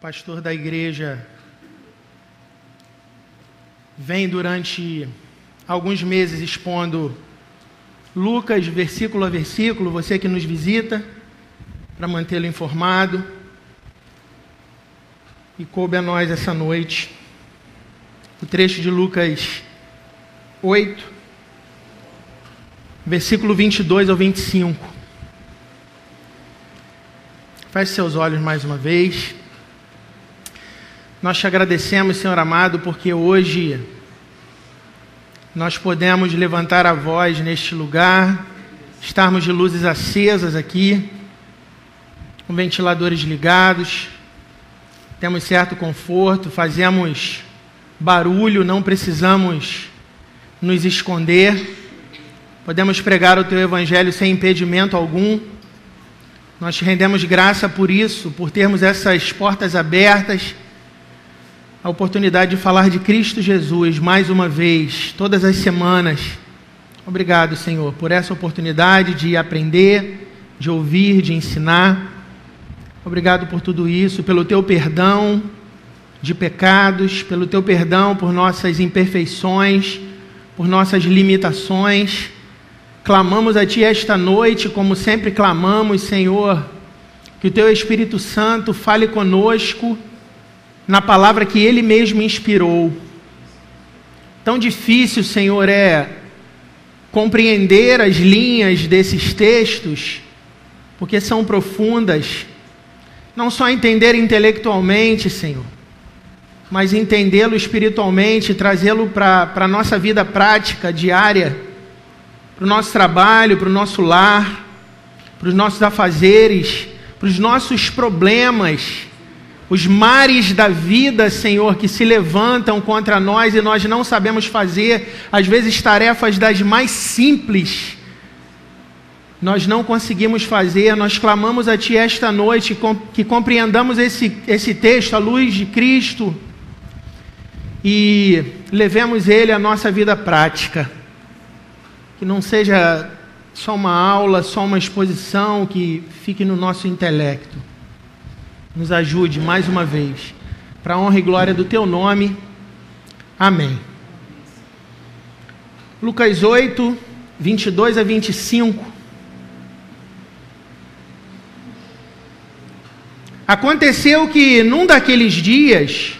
pastor da igreja vem durante alguns meses expondo Lucas, versículo a versículo, você que nos visita, para mantê-lo informado. E coube a nós essa noite o trecho de Lucas 8, versículo 22 ao 25. Feche seus olhos mais uma vez. Nós te agradecemos, Senhor amado, porque hoje nós podemos levantar a voz neste lugar, estarmos de luzes acesas aqui, com ventiladores ligados, temos certo conforto, fazemos barulho, não precisamos nos esconder, podemos pregar o Teu Evangelho sem impedimento algum. Nós te rendemos graça por isso, por termos essas portas abertas, a oportunidade de falar de Cristo Jesus mais uma vez, todas as semanas. Obrigado, Senhor, por essa oportunidade de aprender, de ouvir, de ensinar. Obrigado por tudo isso, pelo Teu perdão de pecados, pelo Teu perdão por nossas imperfeições, por nossas limitações. Clamamos a Ti esta noite, como sempre clamamos, Senhor, que o Teu Espírito Santo fale conosco na palavra que Ele mesmo inspirou. Tão difícil, Senhor, é compreender as linhas desses textos, porque são profundas. Não só entender intelectualmente, Senhor, mas entendê-lo espiritualmente, trazê-lo para a nossa vida prática, diária, para o nosso trabalho, para o nosso lar, para os nossos afazeres, para os nossos problemas, os mares da vida, Senhor, que se levantam contra nós e nós não sabemos fazer, às vezes tarefas das mais simples, nós não conseguimos fazer. Nós clamamos a Ti esta noite, que compreendamos esse texto à luz de Cristo e levemos ele à nossa vida prática. Que não seja só uma aula, só uma exposição que fique no nosso intelecto. Nos ajude mais uma vez, para a honra e glória do Teu nome. Amém. Lucas 8, 22 a 25. Aconteceu que, num daqueles dias,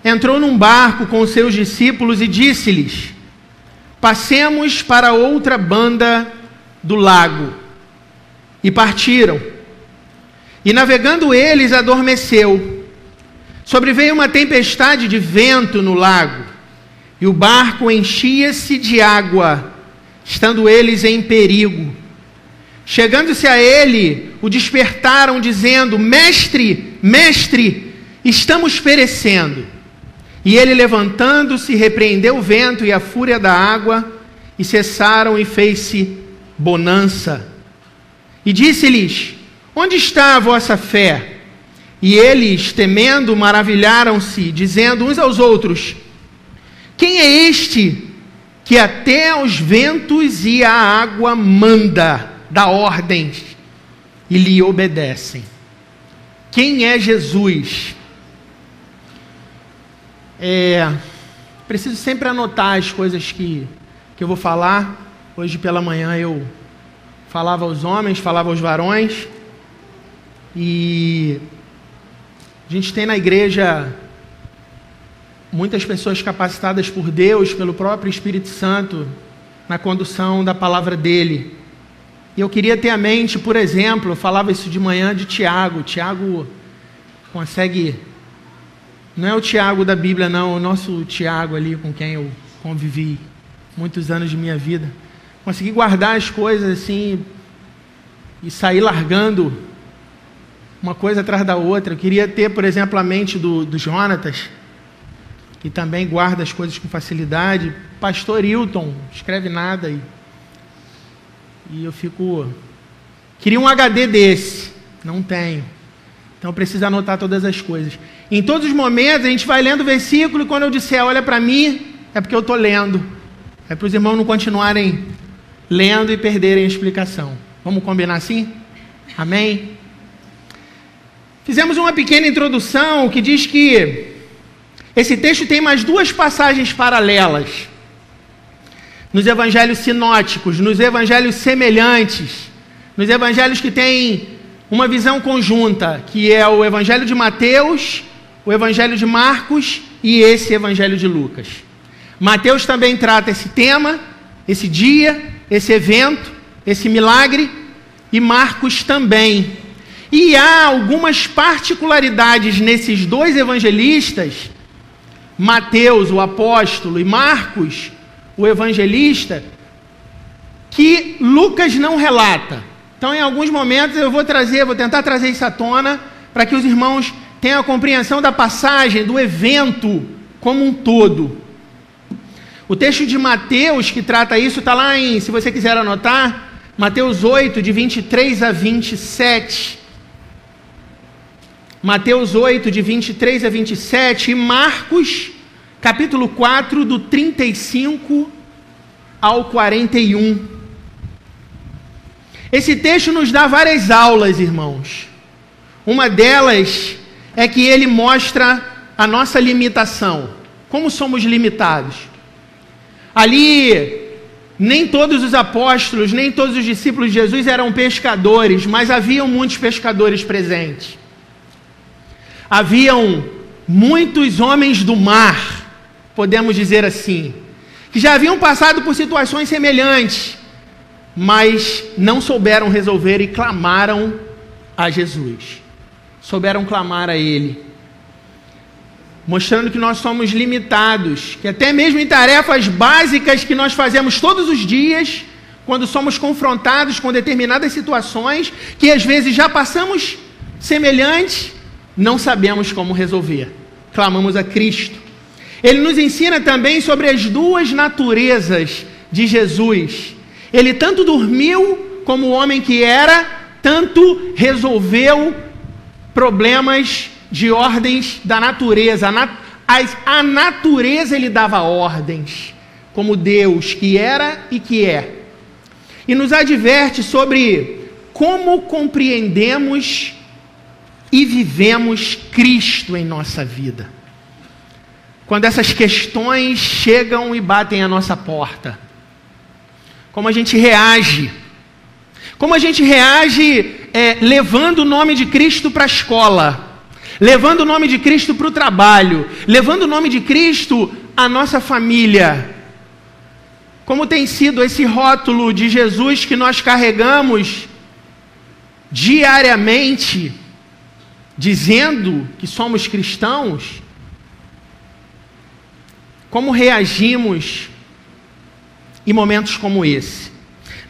entrou num barco com os seus discípulos e disse-lhes: passemos para outra banda do lago. E partiram. E navegando eles, adormeceu. Sobreveio uma tempestade de vento no lago, e o barco enchia-se de água, estando eles em perigo. Chegando-se a ele, o despertaram, dizendo: Mestre, mestre, estamos perecendo. E ele, levantando-se, repreendeu o vento e a fúria da água, e cessaram, e fez-se bonança. E disse-lhes: onde está a vossa fé? E eles, temendo, maravilharam-se, dizendo uns aos outros: quem é este que até aos ventos e à água manda, dá ordens, e lhe obedecem? Quem é Jesus? Preciso sempre anotar as coisas que eu vou falar. Hoje pela manhã eu falava aos homens, falava aos varões. E a gente tem na igreja muitas pessoas capacitadas por Deus, pelo próprio Espírito Santo, na condução da palavra dele. E eu queria ter a mente, por exemplo, eu falava isso de manhã de Tiago. Tiago consegue, não é o Tiago da Bíblia não, o nosso Tiago ali com quem eu convivi muitos anos de minha vida. Consegui guardar as coisas assim e sair largando uma coisa atrás da outra. Eu queria ter, por exemplo, a mente do Jonatas, que também guarda as coisas com facilidade. Pastor Hilton, escreve nada. E eu fico... Queria um HD desse, não tenho. Então eu preciso anotar todas as coisas. Em todos os momentos a gente vai lendo o versículo e quando eu disser olha para mim, é porque eu estou lendo. É para os irmãos não continuarem lendo e perderem a explicação. Vamos combinar assim? Amém? Fizemos uma pequena introdução que diz que esse texto tem mais duas passagens paralelas. Nos evangelhos sinóticos, nos evangelhos semelhantes, nos evangelhos que têm uma visão conjunta, que é o evangelho de Mateus, o evangelho de Marcos e esse evangelho de Lucas. Mateus também trata esse tema, esse dia, esse evento, esse milagre, e Marcos também. E há algumas particularidades nesses dois evangelistas, Mateus, o apóstolo, e Marcos, o evangelista, que Lucas não relata. Então, em alguns momentos, eu vou tentar trazer isso à tona, para que os irmãos tenham a compreensão da passagem, do evento como um todo. O texto de Mateus, que trata isso, está lá em, se você quiser anotar, Mateus 8, de 23 a 27. Mateus 8, de 23 a 27, e Marcos, capítulo 4, do 35 ao 41. Esse texto nos dá várias aulas, irmãos. Uma delas é que ele mostra a nossa limitação, como somos limitados. Ali, nem todos os apóstolos, nem todos os discípulos de Jesus eram pescadores, mas haviam muitos pescadores presentes. Haviam muitos homens do mar, podemos dizer assim, que já haviam passado por situações semelhantes, mas não souberam resolver e clamaram a Jesus. Souberam clamar a Ele, mostrando que nós somos limitados, que até mesmo em tarefas básicas que nós fazemos todos os dias, quando somos confrontados com determinadas situações, que às vezes já passamos semelhantes, não sabemos como resolver. Clamamos a Cristo. Ele nos ensina também sobre as duas naturezas de Jesus. Ele tanto dormiu como o homem que era, tanto resolveu problemas de ordens da natureza. A natureza ele dava ordens, como Deus que era e que é. E nos adverte sobre como compreendemos e vivemos Cristo em nossa vida. Quando essas questões chegam e batem à nossa porta, como a gente reage? Como a gente reage levando o nome de Cristo para a escola, levando o nome de Cristo para o trabalho, levando o nome de Cristo à nossa família? Como tem sido esse rótulo de Jesus que nós carregamos diariamente, dizendo que somos cristãos? Como reagimos em momentos como esse?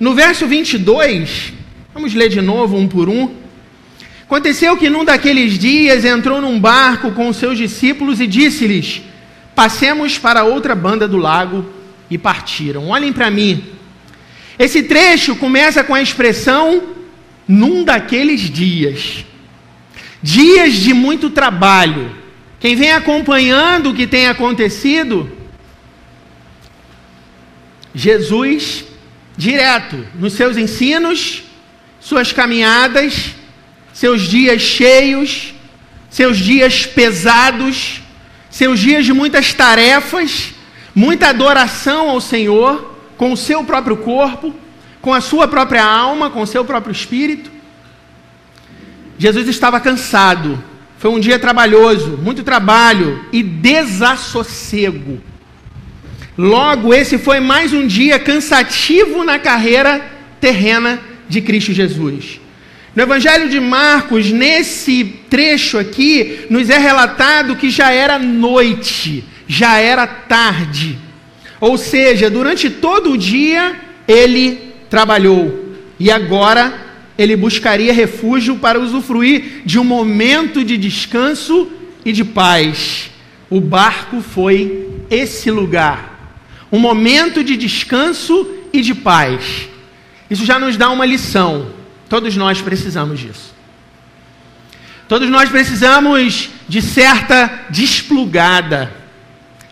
No verso 22, vamos ler de novo um por um. Aconteceu que num daqueles dias entrou num barco com os seus discípulos e disse-lhes: passemos para outra banda do lago, e partiram. Olhem para mim. Esse trecho começa com a expressão num daqueles dias. Dias de muito trabalho. Quem vem acompanhando o que tem acontecido, Jesus, direto nos seus ensinos, suas caminhadas, seus dias cheios, seus dias pesados, seus dias de muitas tarefas, muita adoração ao Senhor, com o seu próprio corpo, com a sua própria alma, com o seu próprio espírito. Jesus estava cansado. Foi um dia trabalhoso, muito trabalho e desassossego. Logo, esse foi mais um dia cansativo na carreira terrena de Cristo Jesus. No Evangelho de Marcos, nesse trecho aqui, nos é relatado que já era noite, já era tarde. Ou seja, durante todo o dia ele trabalhou e agora ele buscaria refúgio para usufruir de um momento de descanso e de paz. O barco foi esse lugar. Um momento de descanso e de paz. Isso já nos dá uma lição. Todos nós precisamos disso. Todos nós precisamos de certa desplugada,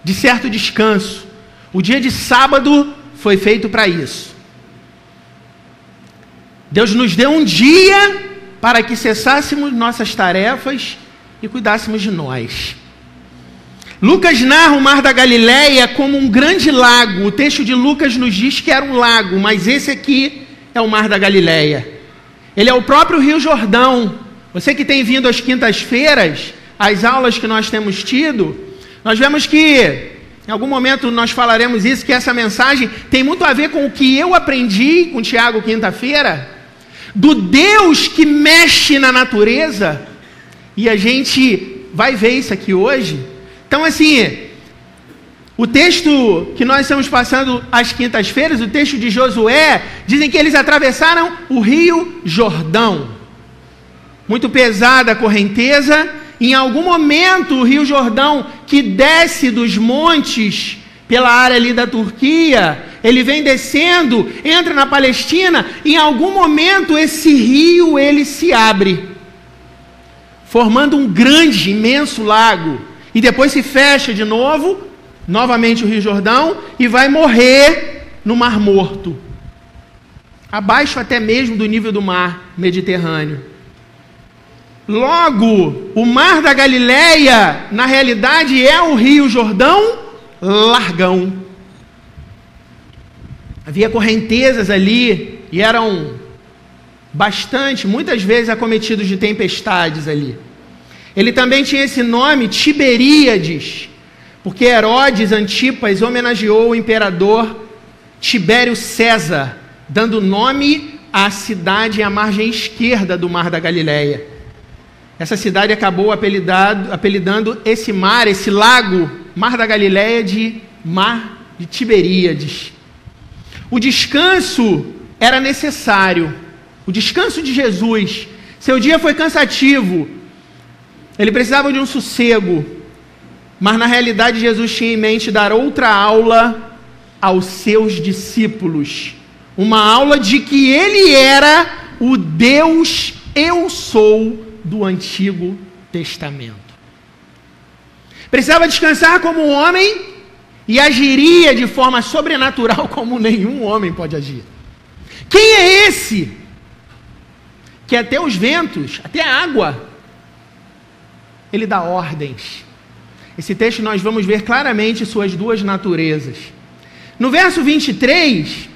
de certo descanso. O dia de sábado foi feito para isso. Deus nos deu um dia para que cessássemos nossas tarefas e cuidássemos de nós. Lucas narra o Mar da Galileia como um grande lago. O texto de Lucas nos diz que era um lago, mas esse aqui é o Mar da Galileia. Ele é o próprio Rio Jordão. Você que tem vindo às quintas-feiras, as aulas que nós temos tido, nós vemos que, em algum momento nós falaremos isso, que essa mensagem tem muito a ver com o que eu aprendi com o Tiago quinta-feira, do Deus que mexe na natureza, e a gente vai ver isso aqui hoje. Então, assim, o texto que nós estamos passando às quintas-feiras, o texto de Josué, dizem que eles atravessaram o Rio Jordão. Muito pesada a correnteza. Em algum momento, o Rio Jordão, que desce dos montes pela área ali da Turquia, ele vem descendo, entra na Palestina, em algum momento esse rio ele se abre, formando um grande, imenso lago, e depois se fecha de novo, novamente o Rio Jordão, e vai morrer no Mar Morto, abaixo até mesmo do nível do mar Mediterrâneo. Logo, o Mar da Galileia, na realidade, é o Rio Jordão largão. Havia correntezas ali, e eram muitas vezes acometidos de tempestades ali. Ele também tinha esse nome, Tiberíades, porque Herodes Antipas homenageou o imperador Tibério César, dando nome à cidade à margem esquerda do Mar da Galileia. Essa cidade acabou apelidando esse mar, esse lago, Mar da Galileia, de Mar de Tiberíades. O descanso era necessário, o descanso de Jesus. Seu dia foi cansativo, ele precisava de um sossego, mas na realidade Jesus tinha em mente dar outra aula aos seus discípulos. Uma aula de que ele era o Deus Eu Sou do Antigo Testamento. Precisava descansar como um homem e agiria de forma sobrenatural como nenhum homem pode agir. Quem é esse que até os ventos, até a água, ele dá ordens? Esse texto nós vamos ver claramente suas duas naturezas. No verso 23,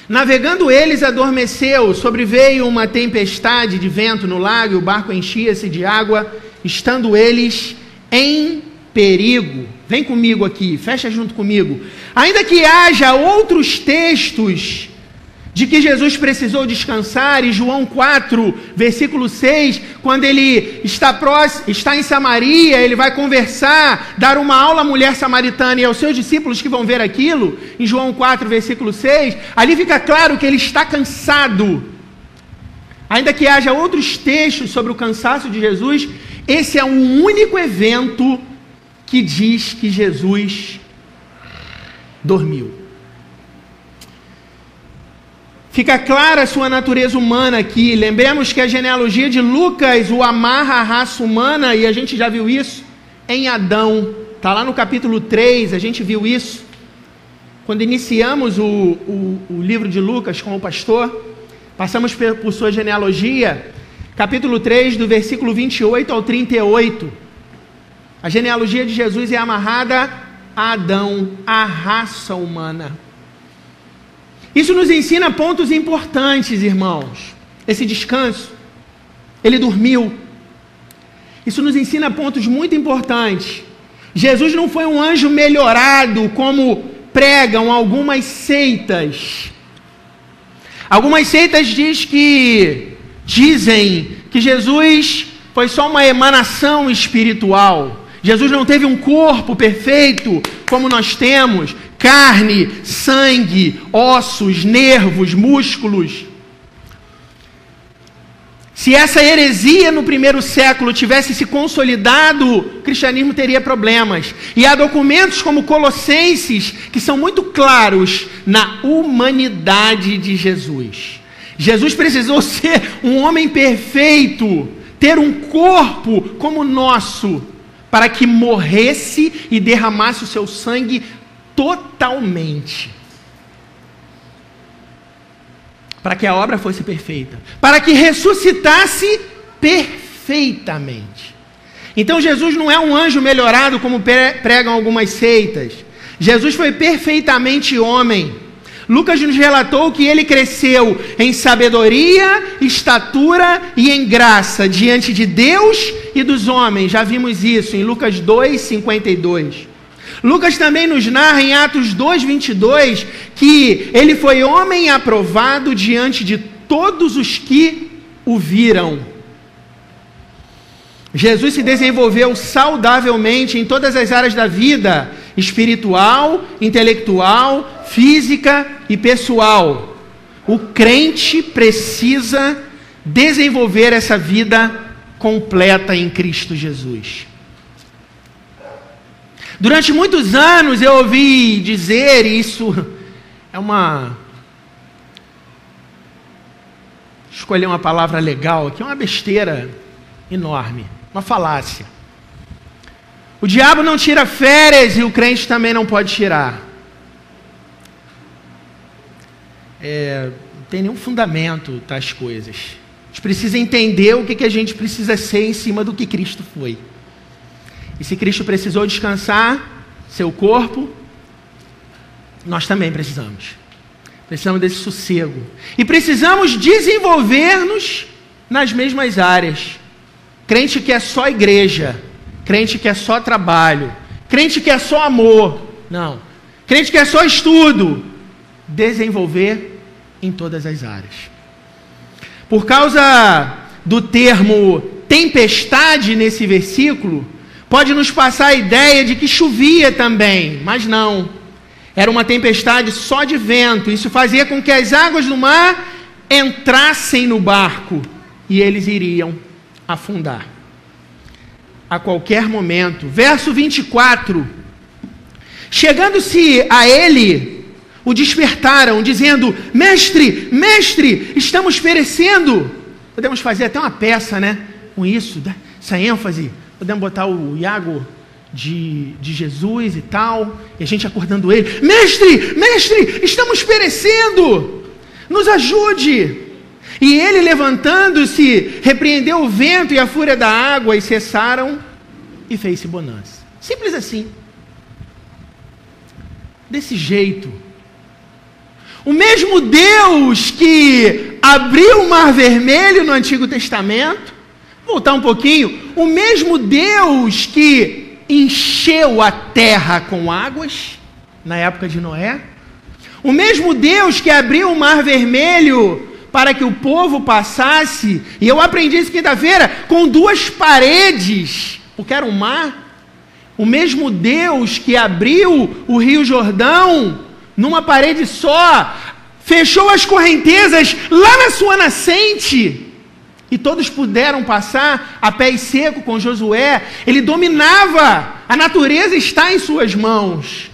navegando eles, adormeceu, sobreveio uma tempestade de vento no lago, e o barco enchia-se de água, estando eles em perigo. Vem comigo aqui, fecha junto comigo. Ainda que haja outros textos de que Jesus precisou descansar, e João 4, versículo 6, quando ele está em Samaria, ele vai conversar, dar uma aula à mulher samaritana e aos seus discípulos que vão ver aquilo, em João 4, versículo 6, ali fica claro que ele está cansado. Ainda que haja outros textos sobre o cansaço de Jesus, esse é um único evento que diz que Jesus dormiu. Fica clara a sua natureza humana aqui. Lembremos que a genealogia de Lucas o amarra à raça humana, e a gente já viu isso em Adão. Está lá no capítulo 3, a gente viu isso. Quando iniciamos o livro de Lucas com o pastor, passamos por sua genealogia, capítulo 3, do versículo 28 ao 38. A genealogia de Jesus é amarrada a Adão, a raça humana. Isso nos ensina pontos importantes, irmãos. Esse descanso, ele dormiu. Isso nos ensina pontos muito importantes. Jesus não foi um anjo melhorado, como pregam algumas seitas. Algumas seitas dizem que Jesus foi só uma emanação espiritual. Jesus não teve um corpo perfeito como nós temos, carne, sangue, ossos, nervos, músculos. Se essa heresia no primeiro século tivesse se consolidado, o cristianismo teria problemas. E há documentos como Colossenses que são muito claros na humanidade de Jesus. Jesus precisou ser um homem perfeito, ter um corpo como o nosso, para que morresse e derramasse o seu sangue totalmente. para que a obra fosse perfeita, para que ressuscitasse perfeitamente. Então Jesus não é um anjo melhorado como pregam algumas seitas. Jesus foi perfeitamente homem. Lucas nos relatou que ele cresceu em sabedoria, estatura e em graça diante de Deus e dos homens. Já vimos isso em Lucas 2:52. Lucas também nos narra em Atos 2:22 que ele foi homem aprovado diante de todos os que o viram. Jesus se desenvolveu saudavelmente em todas as áreas da vida, espiritual, intelectual, física e pessoal. O crente precisa desenvolver essa vida completa em Cristo Jesus. Durante muitos anos eu ouvi dizer, e isso é escolher uma palavra legal aqui, é uma besteira enorme, uma falácia. O diabo não tira férias e o crente também não pode tirar. Não tem nenhum fundamento tais coisas. A gente precisa entender o que a gente precisa ser em cima do que Cristo foi. E se Cristo precisou descansar seu corpo, nós também precisamos. Precisamos desse sossego. E precisamos desenvolver-nos nas mesmas áreas. Crente que é só igreja, crente que é só trabalho, crente que é só amor. Não. Crente que é só estudo. Desenvolver em todas as áreas. Por causa do termo tempestade nesse versículo, pode nos passar a ideia de que chovia também, mas não. Era uma tempestade só de vento. Isso fazia com que as águas do mar entrassem no barco e eles iriam afundar a qualquer momento. Verso 24. Chegando-se a ele, o despertaram, dizendo: Mestre, mestre, estamos perecendo. Podemos fazer até uma peça, né? Com isso, essa ênfase. Podemos botar o Iago de Jesus e tal, e a gente acordando ele: Mestre, mestre, estamos perecendo, nos ajude. E ele, levantando-se, repreendeu o vento e a fúria da água, e cessaram, e fez-se bonança. Simples assim. Desse jeito. O mesmo Deus que abriu o Mar Vermelho no Antigo Testamento, voltar um pouquinho, o mesmo Deus que encheu a terra com águas, na época de Noé, o mesmo Deus que abriu o Mar Vermelho para que o povo passasse, e eu aprendi isso quinta-feira, com duas paredes, porque era um mar, o mesmo Deus que abriu o Rio Jordão numa parede só, fechou as correntezas lá na sua nascente, e todos puderam passar a pé seco com Josué. Ele dominava, a natureza está em suas mãos.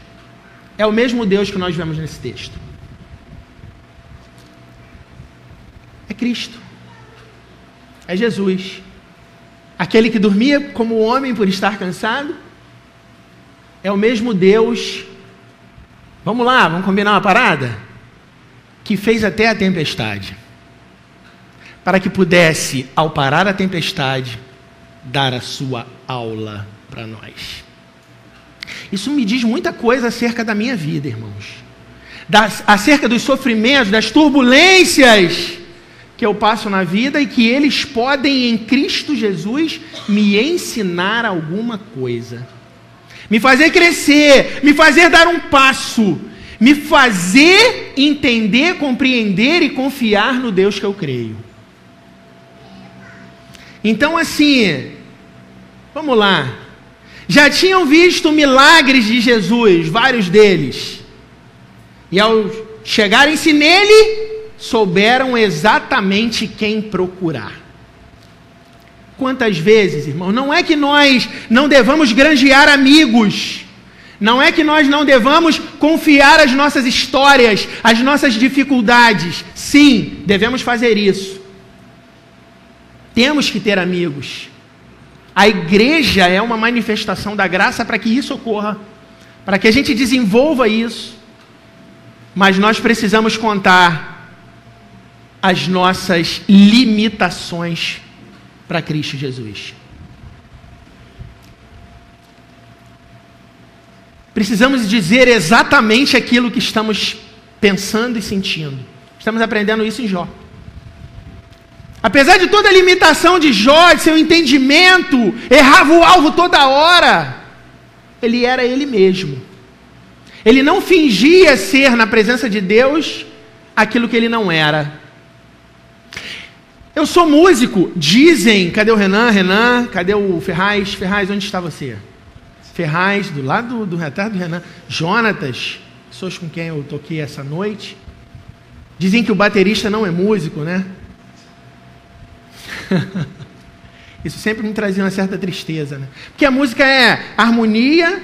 É o mesmo Deus que nós vemos nesse texto. É Cristo. É Jesus. Aquele que dormia como homem por estar cansado. É o mesmo Deus. Vamos lá, vamos combinar uma parada? Que fez até a tempestade. Para que pudesse, ao parar a tempestade, dar a sua aula para nós. Isso me diz muita coisa acerca da minha vida, irmãos. Acerca dos sofrimentos, das turbulências que eu passo na vida e que eles podem, em Cristo Jesus, me ensinar alguma coisa. Me fazer crescer, me fazer dar um passo, me fazer entender, compreender e confiar no Deus que eu creio. Então, assim, vamos lá. Já tinham visto milagres de Jesus, vários deles. E ao chegarem-se nele, souberam exatamente quem procurar. Quantas vezes, irmão, não é que nós não devamos granjear amigos, não é que nós não devamos confiar as nossas histórias, as nossas dificuldades. Sim, devemos fazer isso. Temos que ter amigos. A igreja é uma manifestação da graça para que isso ocorra, para que a gente desenvolva isso. Mas nós precisamos contar as nossas limitações para Cristo Jesus. Precisamos dizer exatamente aquilo que estamos pensando e sentindo. Estamos aprendendo isso em Jó. Apesar de toda a limitação de Jó, de seu entendimento, errava o alvo toda hora, ele era ele mesmo. Ele não fingia ser, na presença de Deus, aquilo que ele não era. Eu sou músico, dizem, cadê o Renan? Renan, cadê o Ferraz? Ferraz, onde está você? Ferraz, do lado do retrato do Renan. Jonatas, pessoas com quem eu toquei essa noite. Dizem que o baterista não é músico, né? Isso sempre me trazia uma certa tristeza, né? Porque a música é harmonia,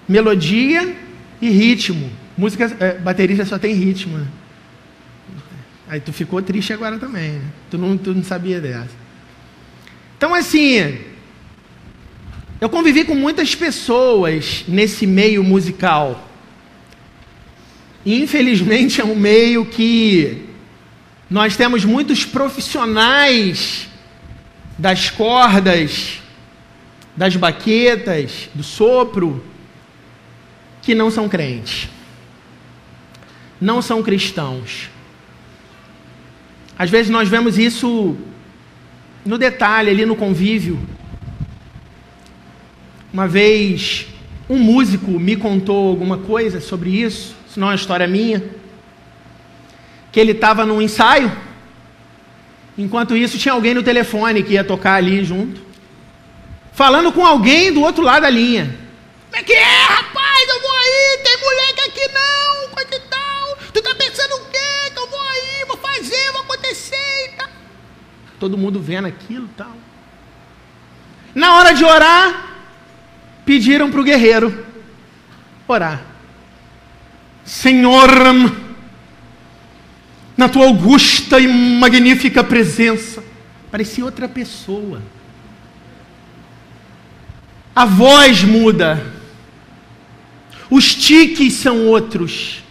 melodia e ritmo. Baterista só tem ritmo, né? Aí tu ficou triste agora também, né? Tu não sabia dessa. Então, assim, eu convivi com muitas pessoas nesse meio musical. E, infelizmente, é um meio que nós temos muitos profissionais das cordas, das baquetas, do sopro, que não são crentes. Não são cristãos. Às vezes nós vemos isso no detalhe, ali no convívio. Uma vez, um músico me contou alguma coisa sobre isso, se não é uma história minha, que ele estava num ensaio, enquanto isso tinha alguém no telefone que ia tocar ali junto, falando com alguém do outro lado da linha. Como é que é, rapaz? Eu vou aí, tem moleque aqui não, coisa e tal. Tu tá pensando o quê? Que eu vou aí, vou fazer, vou acontecer e tal. Todo mundo vendo aquilo e tal. Na hora de orar, pediram para o guerreiro orar. Senhor, na tua augusta e magnífica presença, parecia outra pessoa. A voz muda, os tiques são outros,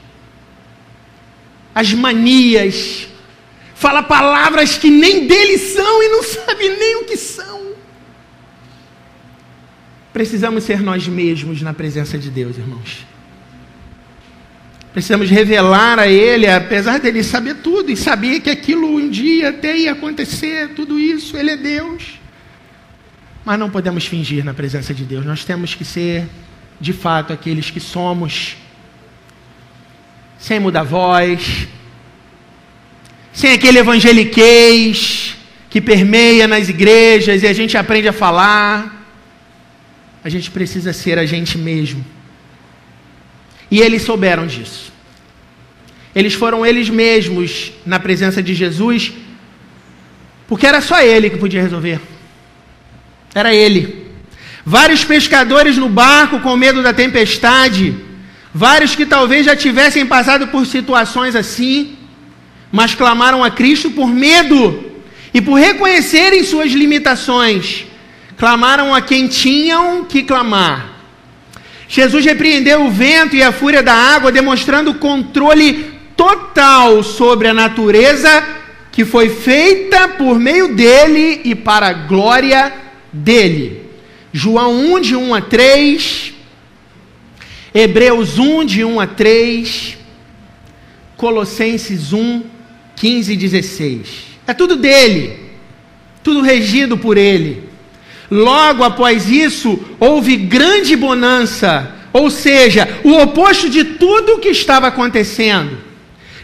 as manias, fala palavras que nem deles são e não sabe nem o que são. Precisamos ser nós mesmos na presença de Deus, irmãos. Precisamos revelar a Ele, apesar dele saber tudo, e saber que aquilo um dia até ia acontecer, tudo isso, Ele é Deus. Mas não podemos fingir na presença de Deus, nós temos que ser, de fato, aqueles que somos, sem mudar voz, sem aquele evangeliquez que permeia nas igrejas e a gente aprende a falar. A gente precisa ser a gente mesmo. E eles souberam disso. Eles foram eles mesmos na presença de Jesus, porque era só Ele que podia resolver. Era Ele. Vários pescadores no barco com medo da tempestade, vários que talvez já tivessem passado por situações assim, mas clamaram a Cristo por medo e por reconhecerem suas limitações. Clamaram a quem tinham que clamar. Jesus repreendeu o vento e a fúria da água, demonstrando controle total sobre a natureza que foi feita por meio dele e para a glória dele. João 1, de 1 a 3, Hebreus 1, de 1 a 3, Colossenses 1, 15 e 16. É tudo dele, tudo regido por ele. Logo após isso, houve grande bonança, ou seja, o oposto de tudo o que estava acontecendo.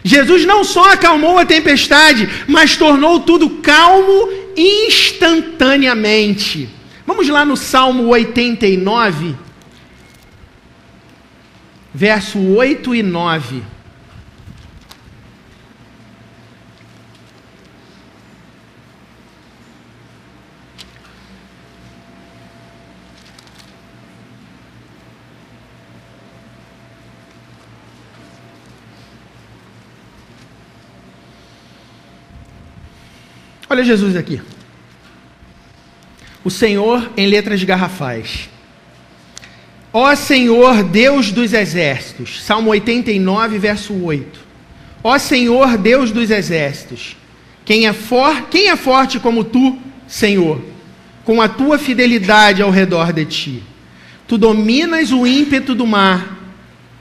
Jesus não só acalmou a tempestade, mas tornou tudo calmo instantaneamente. Vamos lá no Salmo 89, verso 8 e 9. Olha Jesus aqui. O Senhor em letras garrafais. Ó Senhor, Deus dos exércitos. Salmo 89, verso 8. Ó Senhor, Deus dos exércitos, Quem é forte como tu, Senhor, com a tua fidelidade ao redor de ti? Tu dominas o ímpeto do mar,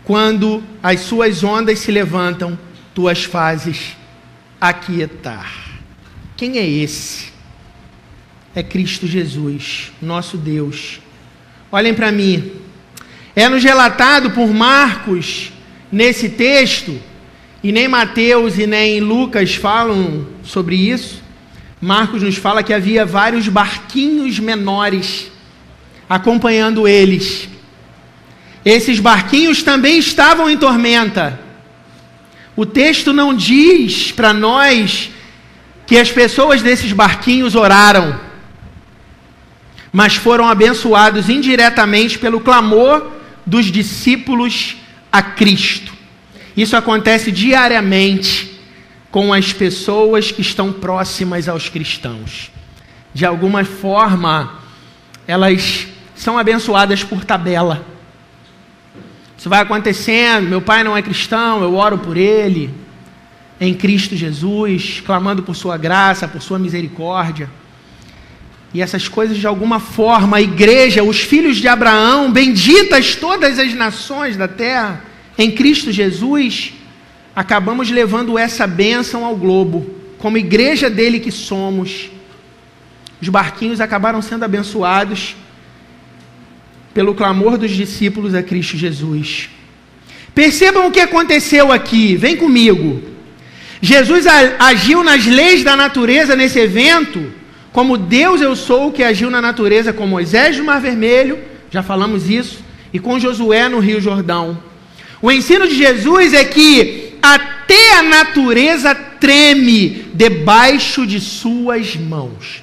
quando as suas ondas se levantam, tu as fazes aquietar. Quem é esse? É Cristo Jesus, nosso Deus. Olhem para mim. É-nos relatado por Marcos, nesse texto, e nem Mateus e nem Lucas falam sobre isso. Marcos nos fala que havia vários barquinhos menores acompanhando eles. Esses barquinhos também estavam em tormenta. O texto não diz para nós que as pessoas desses barquinhos oraram, mas foram abençoados indiretamente pelo clamor dos discípulos a Cristo. Isso acontece diariamente com as pessoas que estão próximas aos cristãos. De alguma forma, elas são abençoadas por tabela. Isso vai acontecendo. Meu pai não é cristão, eu oro por ele, em Cristo Jesus, clamando por sua graça, por sua misericórdia. E essas coisas, de alguma forma, a igreja, os filhos de Abraão, benditas todas as nações da terra, em Cristo Jesus, acabamos levando essa bênção ao globo, como igreja dele que somos. Os barquinhos acabaram sendo abençoados pelo clamor dos discípulos a Cristo Jesus. Percebam o que aconteceu aqui, vem comigo. Jesus agiu nas leis da natureza nesse evento, como Deus eu sou, que agiu na natureza com Moisés no Mar Vermelho, já falamos isso, e com Josué no Rio Jordão. O ensino de Jesus é que até a natureza treme debaixo de suas mãos.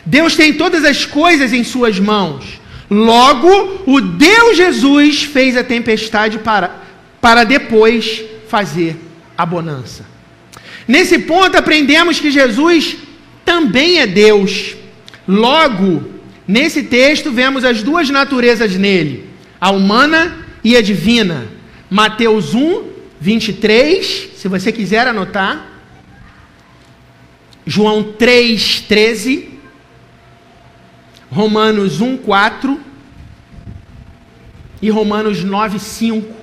Deus tem todas as coisas em suas mãos. Logo, o Deus Jesus fez a tempestade para depois fazer a bonança. Nesse ponto aprendemos que Jesus também é Deus. Logo, nesse texto vemos as duas naturezas nele, a humana e a divina. Mateus 1, 23, se você quiser anotar. João 3, 13. Romanos 1, 4. E Romanos 9, 5.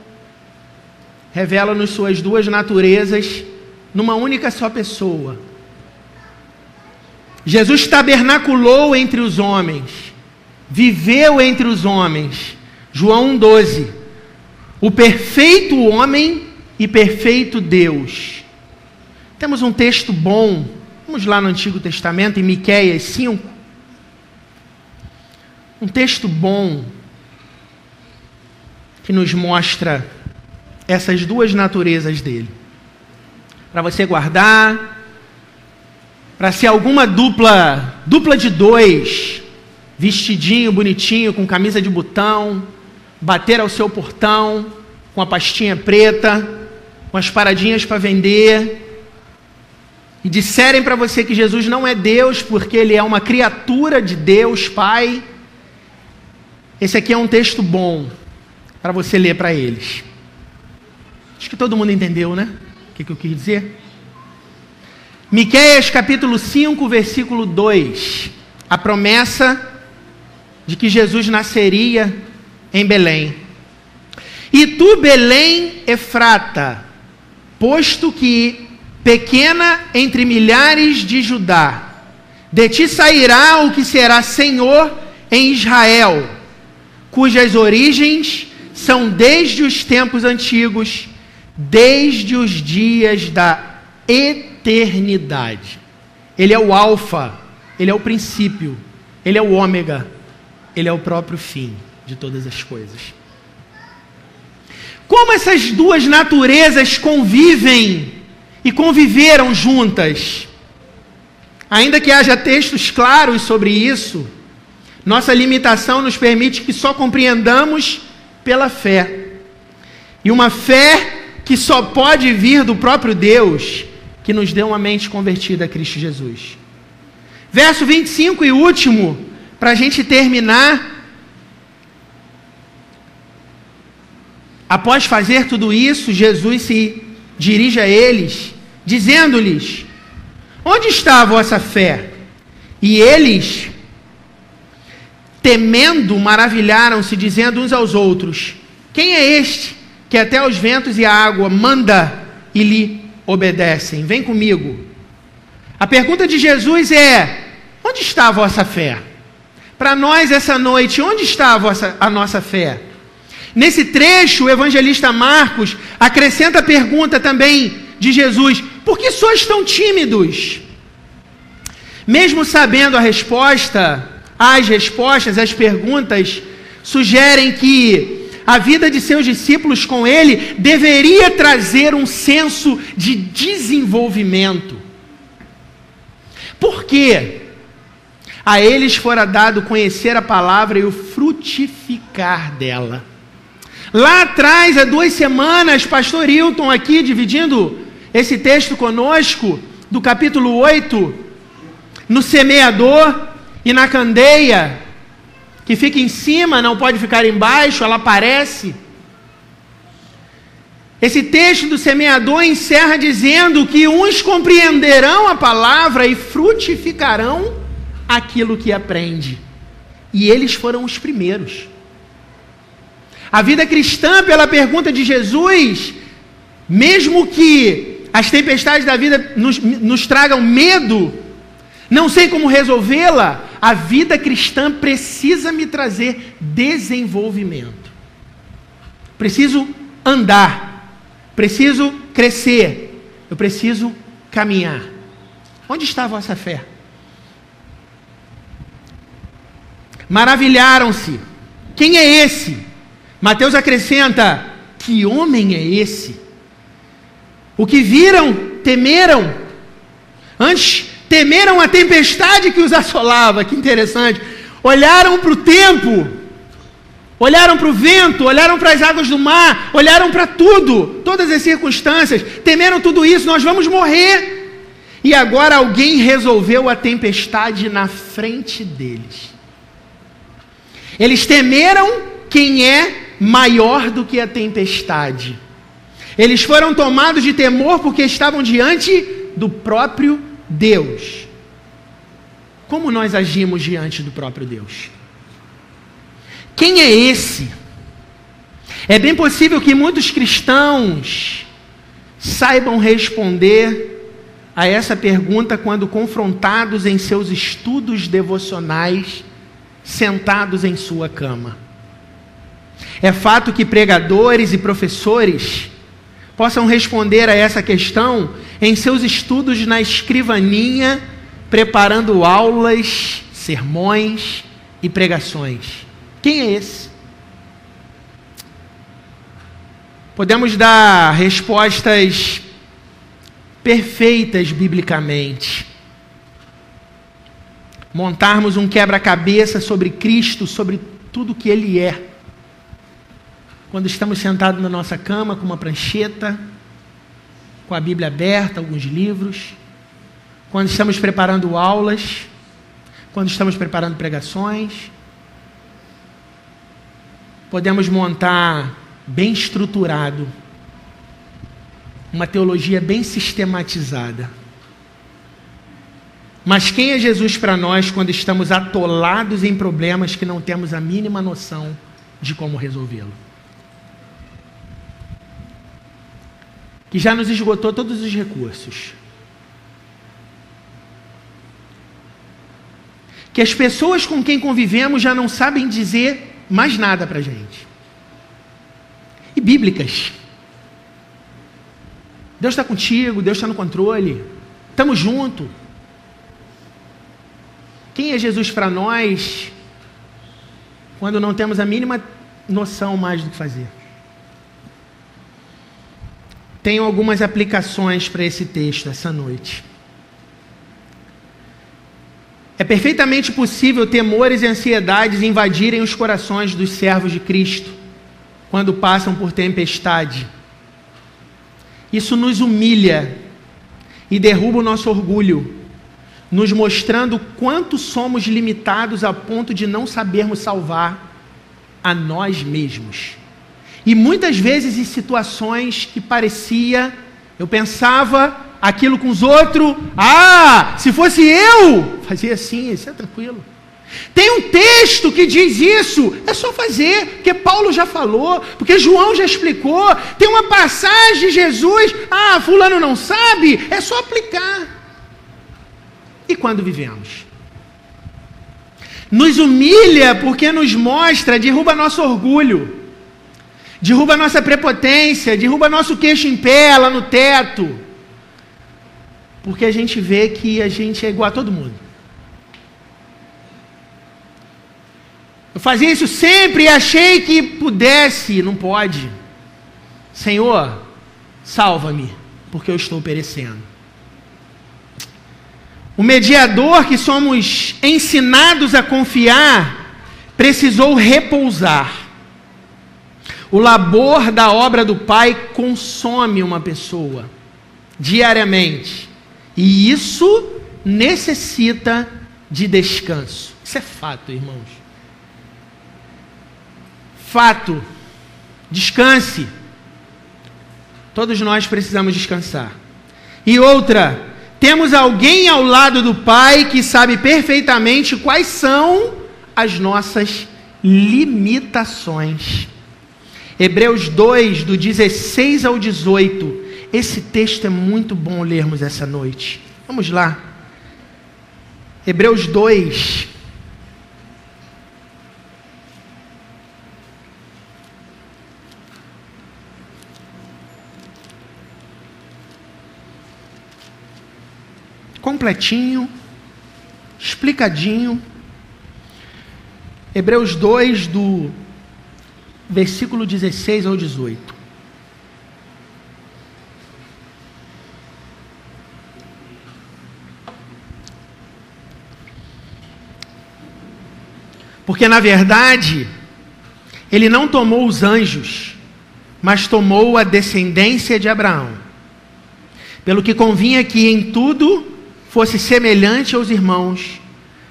Revela-nos suas duas naturezas numa única só pessoa. Jesus tabernaculou entre os homens, viveu entre os homens. João 1,12. O perfeito homem e perfeito Deus. Temos um texto bom, vamos lá no Antigo Testamento, em Miqueias 5. Um texto bom que nos mostra essas duas naturezas dele. Para você guardar, para ser alguma dupla de dois, vestidinho, bonitinho, com camisa de botão, bater ao seu portão, com a pastinha preta, com as paradinhas para vender, e disserem para você que Jesus não é Deus, porque ele é uma criatura de Deus, Pai. Esse aqui é um texto bom para você ler para eles. Acho que todo mundo entendeu, né? O que eu quis dizer? Miqueias capítulo 5, versículo 2. A promessa de que Jesus nasceria em Belém. E tu, Belém, Efrata, posto que pequena entre milhares de Judá, de ti sairá o que será Senhor em Israel, cujas origens são desde os tempos antigos, desde os dias da eternidade. Ele é o alfa, ele é o princípio, ele é o ômega, ele é o próprio fim de todas as coisas. Como essas duas naturezas convivem e conviveram juntas? Ainda que haja textos claros sobre isso, nossa limitação nos permite que só compreendamos pela fé. E uma fé que só pode vir do próprio Deus, que nos deu uma mente convertida a Cristo Jesus. Verso 25 e último, para a gente terminar. Após fazer tudo isso, Jesus se dirige a eles, dizendo-lhes: Onde está a vossa fé? E eles, temendo, maravilharam-se, dizendo uns aos outros: quem é este que até os ventos e a água manda e lhe obedecem? Vem comigo. A pergunta de Jesus é: onde está a vossa fé? Para nós essa noite, onde está a nossa fé? Nesse trecho, o evangelista Marcos acrescenta a pergunta também de Jesus: por que sois tão tímidos? Mesmo sabendo a resposta, as perguntas sugerem que a vida de seus discípulos com ele deveria trazer um senso de desenvolvimento. Por quê? A eles fora dado conhecer a palavra e o frutificar dela. Lá atrás, há 2 semanas, pastor Hilton aqui, dividindo esse texto conosco, do capítulo 8, no semeador e na candeia, que fica em cima, não pode ficar embaixo, ela aparece. Esse texto do semeador encerra dizendo que uns compreenderão a palavra e frutificarão aquilo que aprende. E eles foram os primeiros. A vida cristã, pela pergunta de Jesus, mesmo que as tempestades da vida nos tragam medo, não sei como resolvê-la, a vida cristã precisa me trazer desenvolvimento. Preciso andar, preciso crescer, eu preciso caminhar. Onde está a vossa fé? Maravilharam-se. Quem é esse? Mateus acrescenta: que homem é esse? O que viram, temeram. Antes, temeram a tempestade que os assolava. Que interessante. Olharam para o tempo, olharam para o vento, olharam para as águas do mar, olharam para tudo, todas as circunstâncias, temeram tudo isso. Nós vamos morrer. E agora alguém resolveu a tempestade na frente deles. Eles temeram quem é maior do que a tempestade. Eles foram tomados de temor porque estavam diante do próprio Deus. Como nós agimos diante do próprio Deus? Quem é esse? É bem possível que muitos cristãos saibam responder a essa pergunta quando confrontados em seus estudos devocionais, sentados em sua cama. É fato que pregadores e professores possam responder a essa questão em seus estudos na escrivaninha, preparando aulas, sermões e pregações. Quem é esse? Podemos dar respostas perfeitas biblicamente. Montarmos um quebra-cabeça sobre Cristo, sobre tudo que Ele é. Quando estamos sentados na nossa cama com uma prancheta, com a Bíblia aberta, alguns livros, quando estamos preparando aulas, quando estamos preparando pregações, podemos montar bem estruturado, uma teologia bem sistematizada. Mas quem é Jesus para nós quando estamos atolados em problemas que não temos a mínima noção de como resolvê-lo? Que já nos esgotou todos os recursos. Que as pessoas com quem convivemos já não sabem dizer mais nada para a gente. E bíblicas. Deus está contigo, Deus está no controle, estamos juntos. Quem é Jesus para nós quando não temos a mínima noção mais do que fazer? Tenho algumas aplicações para esse texto essa noite. É perfeitamente possível temores e ansiedades invadirem os corações dos servos de Cristo quando passam por tempestade. Isso nos humilha e derruba o nosso orgulho, nos mostrando quanto somos limitados a ponto de não sabermos salvar a nós mesmos. E muitas vezes em situações que eu pensava aquilo com os outros. Se fosse eu, fazia assim, isso é tranquilo. Tem um texto que diz isso, é só fazer, porque Paulo já falou, porque João já explicou. Tem uma passagem de Jesus, fulano não sabe, é só aplicar. E quando vivemos? Nos humilha porque nos mostra, derruba nosso orgulho, derruba nossa prepotência, derruba nosso queixo em pé lá no teto, porque a gente vê que a gente é igual a todo mundo. Eu fazia isso sempre e achei que pudesse, não pode. Senhor, salva-me, porque eu estou perecendo. O mediador que somos ensinados a confiar precisou repousar. O labor da obra do Pai consome uma pessoa diariamente. E isso necessita de descanso. Isso é fato, irmãos. Fato. Descanse. Todos nós precisamos descansar. E outra, temos alguém ao lado do Pai que sabe perfeitamente quais são as nossas limitações. Hebreus 2, do 16 ao 18. Esse texto é muito bom lermos essa noite. Vamos lá. Hebreus 2. Completinho, explicadinho. Hebreus 2, do versículo 16 ao 18. Porque, na verdade, ele não tomou os anjos, mas tomou a descendência de Abraão. Pelo que convinha que em tudo fosse semelhante aos irmãos,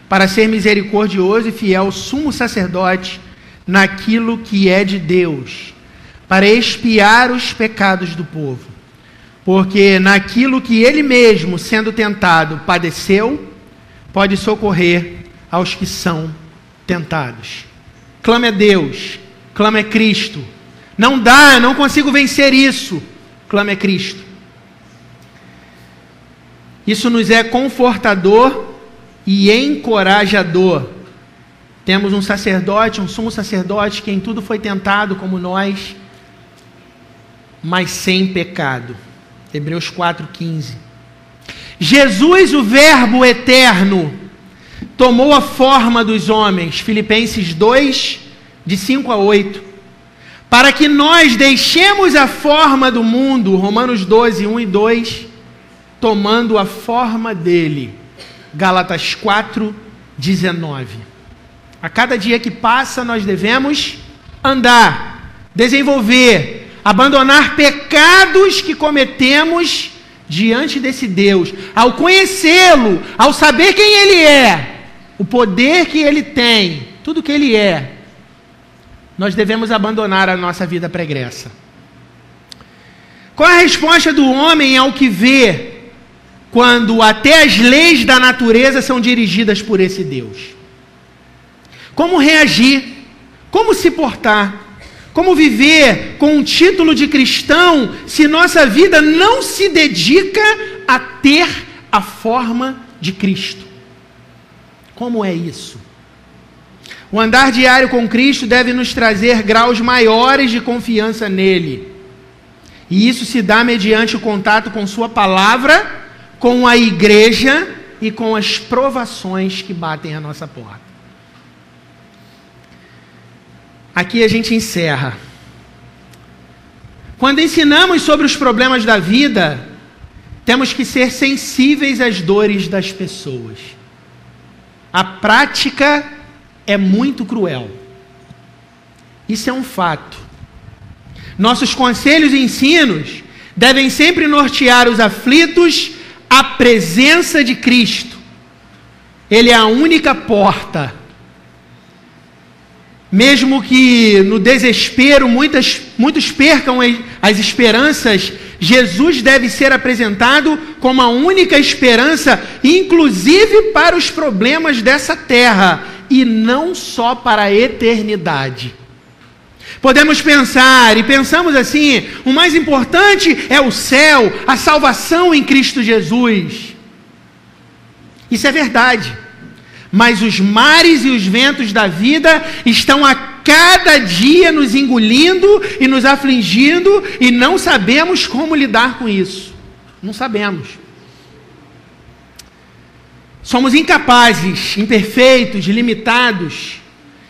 para ser misericordioso e fiel sumo sacerdote naquilo que é de Deus, para expiar os pecados do povo. Porque naquilo que ele mesmo, sendo tentado, padeceu, pode socorrer aos que são tentados. Clame a Deus, clame a Cristo. Não dá, não consigo vencer isso. Clame a Cristo. Isso nos é confortador e encorajador. Temos um sacerdote, um sumo sacerdote, que em tudo foi tentado como nós, mas sem pecado. Hebreus 4,15. Jesus, o Verbo eterno, tomou a forma dos homens. Filipenses 2, de 5 a 8. Para que nós deixemos a forma do mundo. Romanos 12, 1 e 2. Tomando a forma dele. Gálatas 4, 19. A cada dia que passa, nós devemos andar, desenvolver, abandonar pecados que cometemos diante desse Deus. Ao conhecê-lo, ao saber quem ele é, o poder que ele tem, tudo que ele é, nós devemos abandonar a nossa vida pregressa. Qual a resposta do homem ao que vê, quando até as leis da natureza são dirigidas por esse Deus? Como reagir? Como se portar? Como viver com um título de cristão se nossa vida não se dedica a ter a forma de Cristo? Como é isso? O andar diário com Cristo deve nos trazer graus maiores de confiança nele. E isso se dá mediante o contato com sua palavra, com a igreja e com as provações que batem à nossa porta. Aqui a gente encerra. Quando ensinamos sobre os problemas da vida, temos que ser sensíveis às dores das pessoas. A prática é muito cruel. Isso é um fato. Nossos conselhos e ensinos devem sempre nortear os aflitos à presença de Cristo. Ele é a única porta. Mesmo que no desespero muitos percam as esperanças Jesus deve ser apresentado como a única esperança, inclusive para os problemas dessa terra, e não só para a eternidade. Podemos pensar, e pensamos assim, o mais importante é o céu, a salvação em Cristo Jesus. Isso é verdade. Mas os mares e os ventos da vida estão a cada dia nos engolindo e nos afligindo, e não sabemos como lidar com isso. Não sabemos. Somos incapazes, imperfeitos, limitados.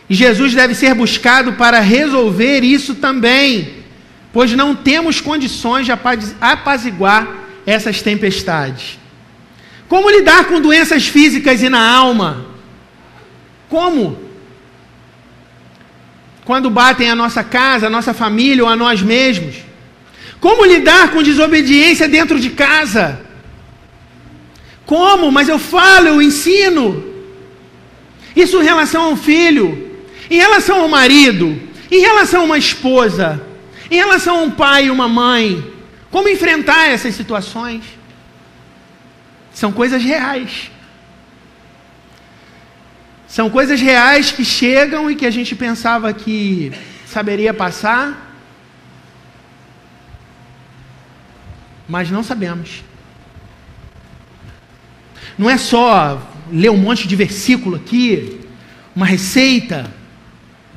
E Jesus deve ser buscado para resolver isso também, pois não temos condições de apaziguar essas tempestades. Como lidar com doenças físicas e na alma? Como? Quando batem a nossa casa, a nossa família ou a nós mesmos? Como lidar com desobediência dentro de casa? Como? Mas eu falo, eu ensino. Isso em relação ao filho, em relação ao marido, em relação a uma esposa, em relação a um pai e uma mãe. Como enfrentar essas situações? São coisas reais. São coisas reais que chegam e que a gente pensava que saberia passar, mas não sabemos. Não é só ler um monte de versículo aqui, uma receita,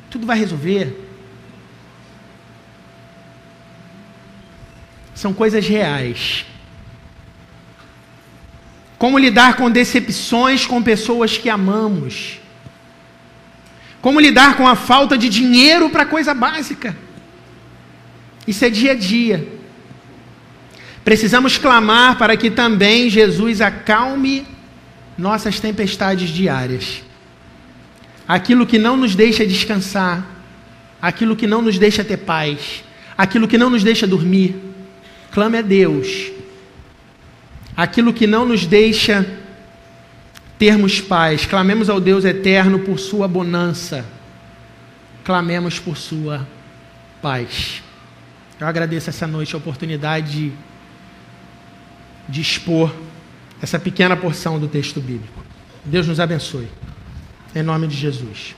tudo vai resolver. São coisas reais. Como lidar com decepções com pessoas que amamos? Como lidar com a falta de dinheiro para coisa básica? Isso é dia a dia. Precisamos clamar para que também Jesus acalme nossas tempestades diárias. Aquilo que não nos deixa descansar, aquilo que não nos deixa ter paz, aquilo que não nos deixa dormir, clame a Deus. Aquilo que não nos deixa termos paz, clamemos ao Deus eterno por sua bonança, clamemos por sua paz. Eu agradeço essa noite a oportunidade de expor essa pequena porção do texto bíblico. Deus nos abençoe. Em nome de Jesus.